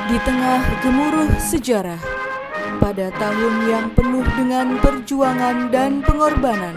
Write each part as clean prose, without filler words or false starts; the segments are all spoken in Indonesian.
Di tengah gemuruh sejarah, pada tahun yang penuh dengan perjuangan dan pengorbanan,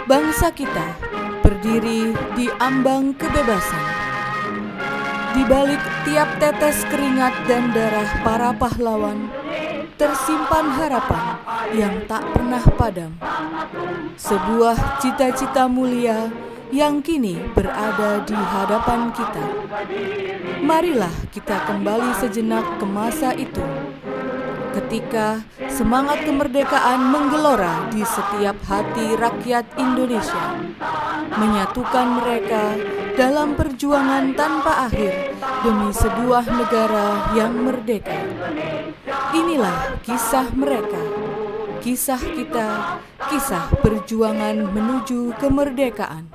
bangsa kita berdiri di ambang kebebasan. Di balik tiap tetes keringat dan darah para pahlawan, tersimpan harapan yang tak pernah padam. Sebuah cita-cita mulia yang kini berada di hadapan kita. Marilah kita kembali sejenak ke masa itu, ketika semangat kemerdekaan menggelora di setiap hati rakyat Indonesia, menyatukan mereka dalam perjuangan tanpa akhir demi sebuah negara yang merdeka. Inilah kisah mereka, kisah kita, kisah perjuangan menuju kemerdekaan.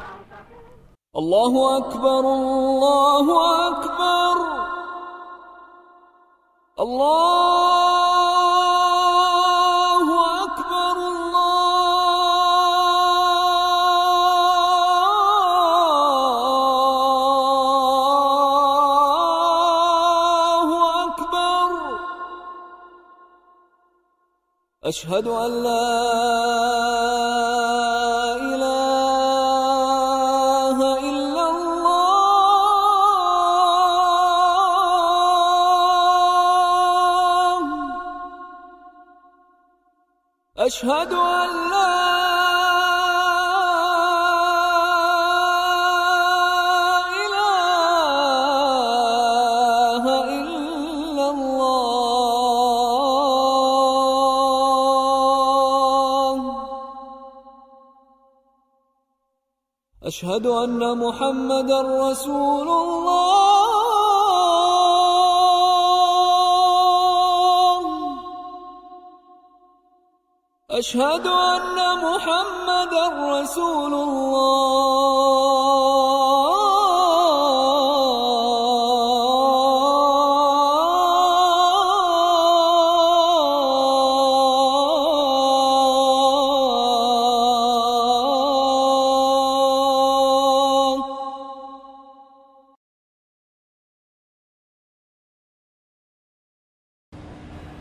Allahu Akbar, Allahu Akbar, Allahu Akbar, Allahu Akbar. Ashhadu an la أشهد أن لا إله إلا الله أشهد أن محمدًا رسول الله أشهد أن محمدًا رسول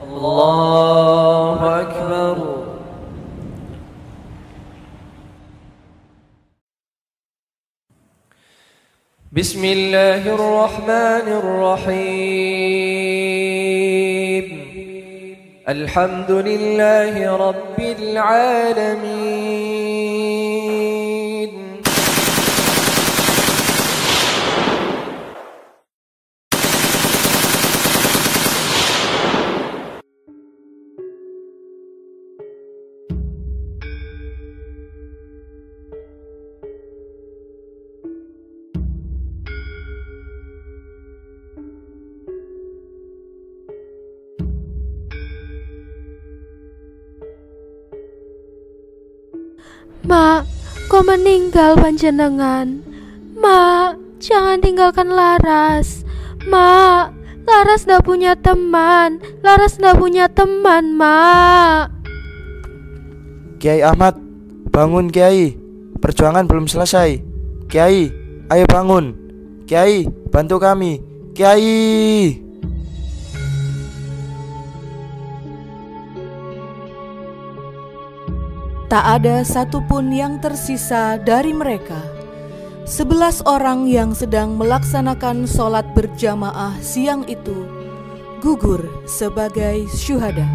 الله أكبر. بسم الله الرحمن الرحيم الحمد لله رب العالمين Mak, kok meninggal panjenengan? Mak, jangan tinggalkan Laras. Mak, Laras ndak punya teman. Laras ndak punya teman, Mak. Kiai Ahmad, bangun Kiai. Perjuangan belum selesai. Kiai, ayo bangun. Kiai, bantu kami. Kiai. Tak ada satupun yang tersisa dari mereka. 11 orang yang sedang melaksanakan sholat berjamaah siang itu gugur sebagai syuhada.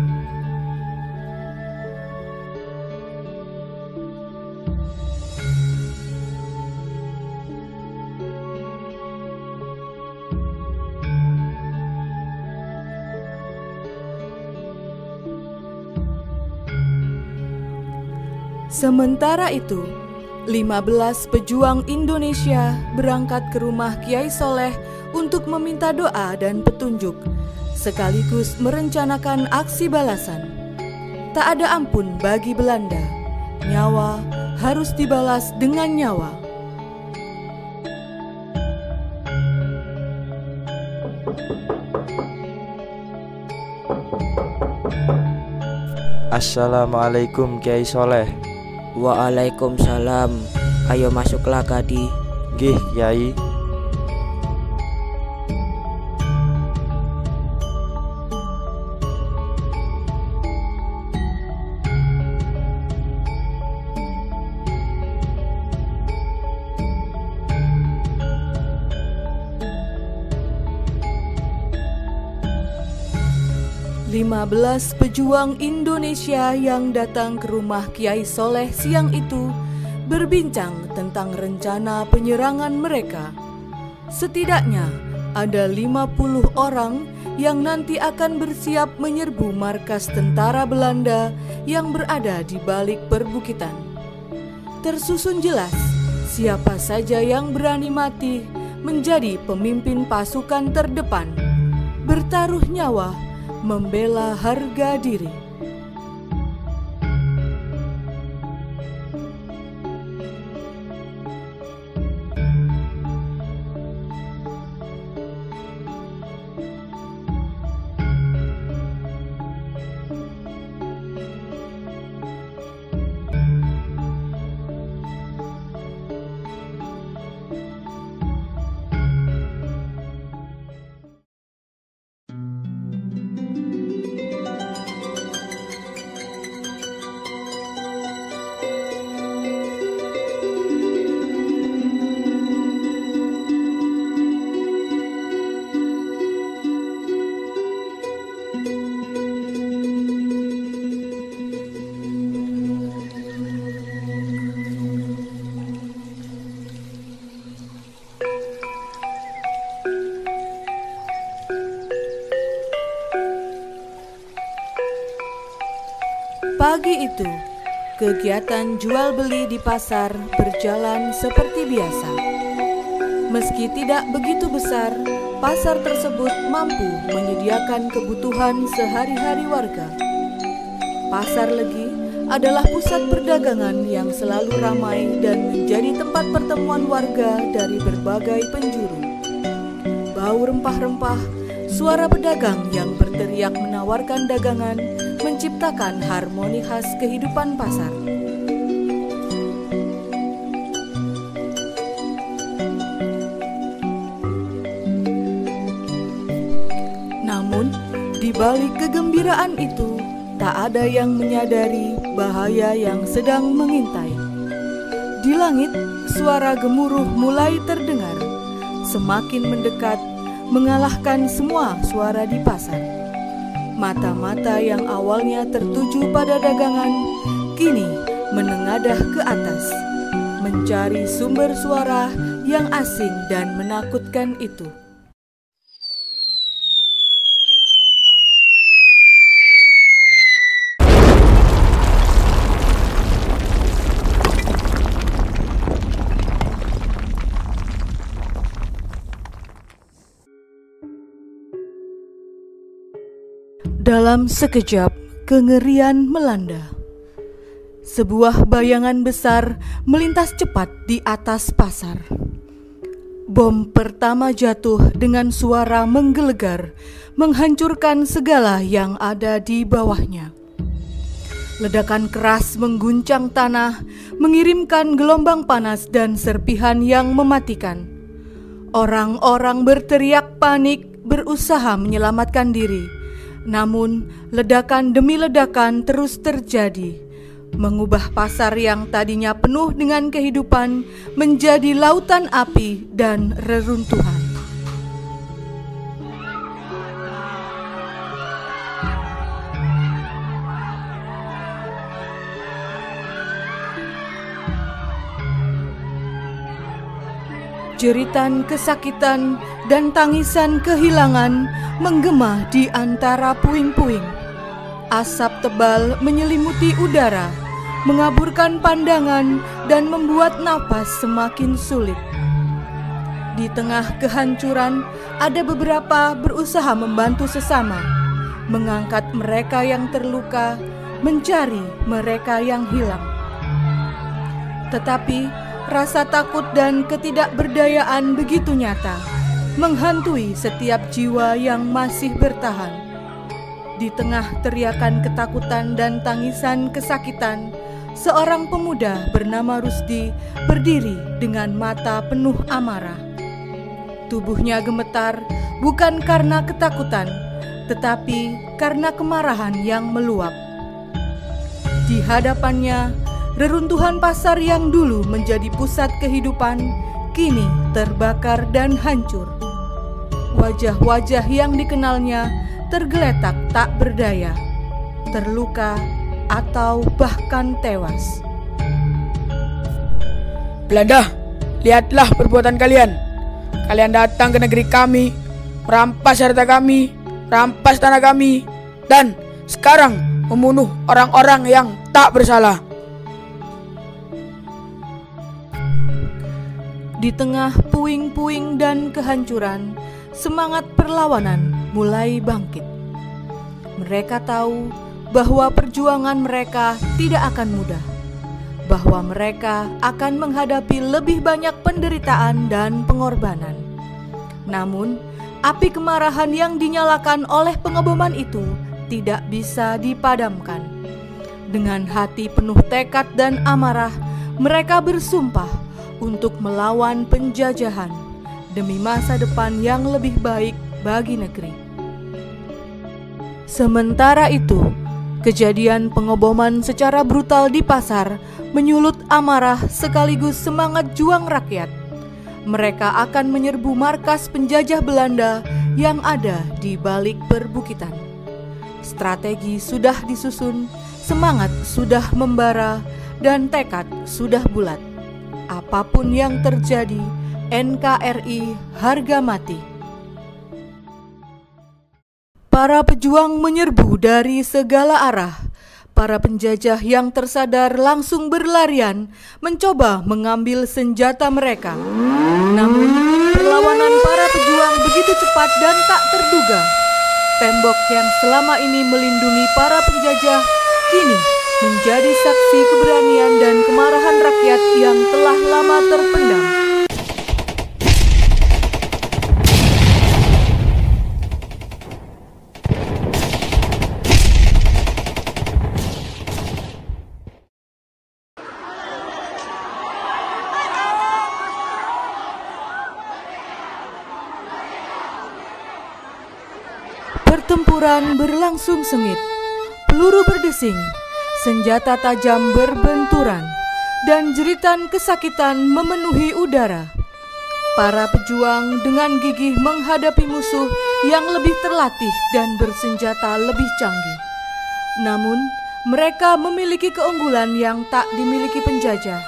Sementara itu, 15 pejuang Indonesia berangkat ke rumah Kiai Soleh untuk meminta doa dan petunjuk, sekaligus merencanakan aksi balasan. Tak ada ampun bagi Belanda. Nyawa harus dibalas dengan nyawa. Assalamualaikum Kiai Soleh. Waalaikumsalam. Ayo masuklah Kadi. Nggih, Kyai. Lima belas pejuang Indonesia yang datang ke rumah Kiai Soleh siang itu berbincang tentang rencana penyerangan mereka. Setidaknya ada 50 orang yang nanti akan bersiap menyerbu markas tentara Belanda yang berada di balik perbukitan. Tersusun jelas siapa saja yang berani mati menjadi pemimpin pasukan terdepan, bertaruh nyawa, membela harga diri. Pagi itu, kegiatan jual beli di pasar berjalan seperti biasa. Meski tidak begitu besar, pasar tersebut mampu menyediakan kebutuhan sehari-hari warga. Pasar Legi adalah pusat perdagangan yang selalu ramai dan menjadi tempat pertemuan warga dari berbagai penjuru. Bau rempah-rempah, suara pedagang yang berteriak menawarkan dagangan menciptakan harmoni khas kehidupan pasar. Namun, di balik kegembiraan itu, tak ada yang menyadari bahaya yang sedang mengintai. Di langit, suara gemuruh mulai terdengar, semakin mendekat, mengalahkan semua suara di pasar. Mata-mata yang awalnya tertuju pada dagangan, kini menengadah ke atas, mencari sumber suara yang asing dan menakutkan itu. Dalam sekejap, kengerian melanda. Sebuah bayangan besar melintas cepat di atas pasar. Bom pertama jatuh dengan suara menggelegar, menghancurkan segala yang ada di bawahnya. Ledakan keras mengguncang tanah, mengirimkan gelombang panas dan serpihan yang mematikan. Orang-orang berteriak panik, berusaha menyelamatkan diri. Namun, ledakan demi ledakan terus terjadi, mengubah pasar yang tadinya penuh dengan kehidupan menjadi lautan api dan reruntuhan. Jeritan kesakitan dan tangisan kehilangan menggema di antara puing-puing. Asap tebal menyelimuti udara, mengaburkan pandangan dan membuat napas semakin sulit. Di tengah kehancuran, ada beberapa berusaha membantu sesama, mengangkat mereka yang terluka, mencari mereka yang hilang. Tetapi rasa takut dan ketidakberdayaan begitu nyata, menghantui setiap jiwa yang masih bertahan. Di tengah teriakan ketakutan dan tangisan kesakitan, seorang pemuda bernama Rusdi berdiri dengan mata penuh amarah. Tubuhnya gemetar bukan karena ketakutan, tetapi karena kemarahan yang meluap. Di hadapannya, reruntuhan pasar yang dulu menjadi pusat kehidupan kini terbakar dan hancur. Wajah-wajah yang dikenalnya tergeletak tak berdaya, terluka, atau bahkan tewas. Belanda, lihatlah perbuatan kalian. Kalian datang ke negeri kami, merampas harta kami, merampas tanah kami, dan sekarang membunuh orang-orang yang tak bersalah. Di tengah puing-puing dan kehancuran, semangat perlawanan mulai bangkit. Mereka tahu bahwa perjuangan mereka tidak akan mudah, bahwa mereka akan menghadapi lebih banyak penderitaan dan pengorbanan. Namun, api kemarahan yang dinyalakan oleh pengeboman itu tidak bisa dipadamkan. Dengan hati penuh tekad dan amarah, mereka bersumpah untuk melawan penjajahan demi masa depan yang lebih baik bagi negeri. Sementara itu, kejadian pengeboman secara brutal di pasar menyulut amarah sekaligus semangat juang rakyat. Mereka akan menyerbu markas penjajah Belanda yang ada di balik perbukitan. Strategi sudah disusun, semangat sudah membara, dan tekad sudah bulat. Apapun yang terjadi, NKRI harga mati. Para pejuang menyerbu dari segala arah. Para penjajah yang tersadar langsung berlarian mencoba mengambil senjata mereka. Namun, perlawanan para pejuang begitu cepat dan tak terduga. Tembok yang selama ini melindungi para penjajah kini menjadi saksi keberanian dan kemarahan rakyat yang telah lama terpendam. Pertempuran berlangsung sengit, peluru berdesing, senjata tajam berbenturan, dan jeritan kesakitan memenuhi udara. Para pejuang dengan gigih menghadapi musuh yang lebih terlatih dan bersenjata lebih canggih. Namun, mereka memiliki keunggulan yang tak dimiliki penjajah.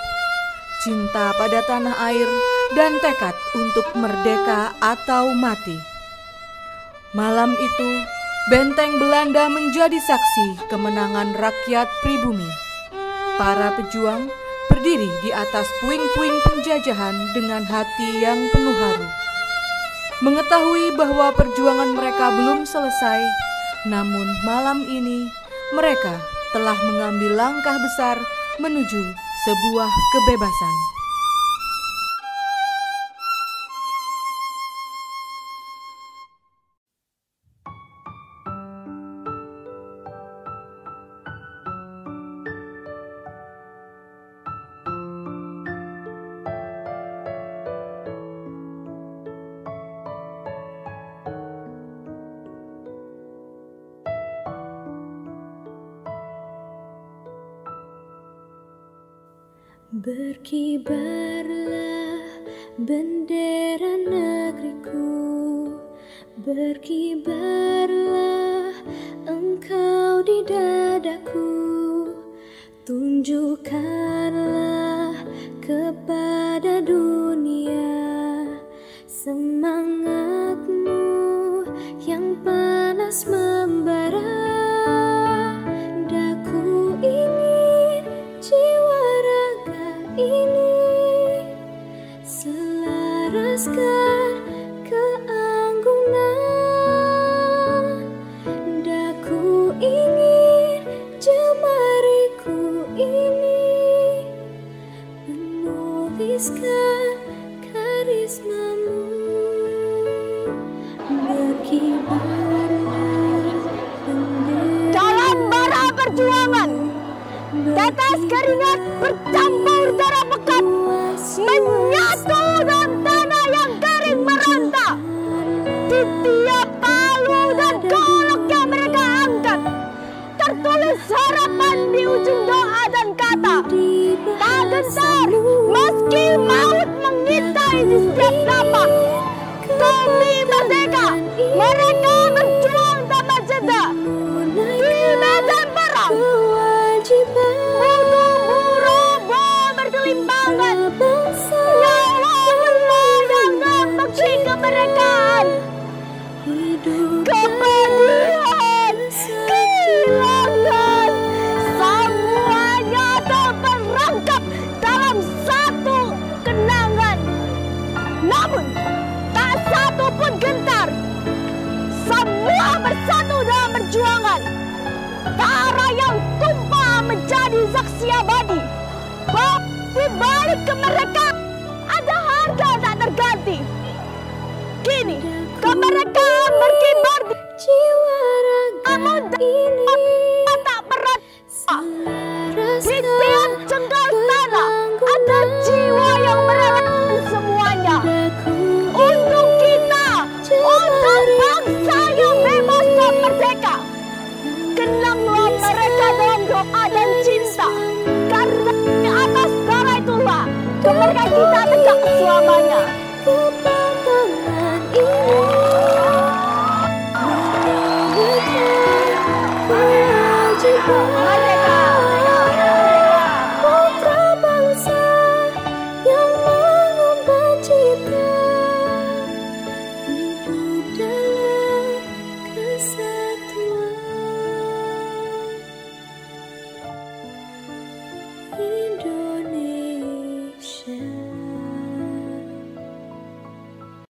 Cinta pada tanah air dan tekad untuk merdeka atau mati. Malam itu, benteng Belanda menjadi saksi kemenangan rakyat pribumi. Para pejuang berdiri di atas puing-puing penjajahan dengan hati yang penuh haru. Mengetahui bahwa perjuangan mereka belum selesai, namun malam ini mereka telah mengambil langkah besar menuju sebuah kebebasan. Berkibarlah bendera negeriku, berkibarlah engkau di dadaku, tunjukkanlah kepada dunia semangatmu yang panas membara. Daku ingin jiwa ini selaraskan keanggunan. Daku ingin jemariku ini menuliskan karismamu. Berkibarlah bendera dalam bara perjuangan, datang Tetes keringat bercampur darah pekat menyatu dengan tanah yang kering meronta. Di tiap palu dan golok yang mereka angkat tertulis harapan di ujung doa dan kata, tak gentar meski maut mengintai di setiap lapak. Demi merdeka mereka berjuang tanpa jeda. Di medan perang butuh roboh bergelimpangan, nyawa melayang membekti kemerdekaan. Kepedihan, kehilangan, semuanya terperangkap dalam satu kenangan. Namun tak satu pun gentar. Semua bersatu dalam perjuangan. Darah yang tumpah menjadi saksi abadi. Di balik kemerdekaan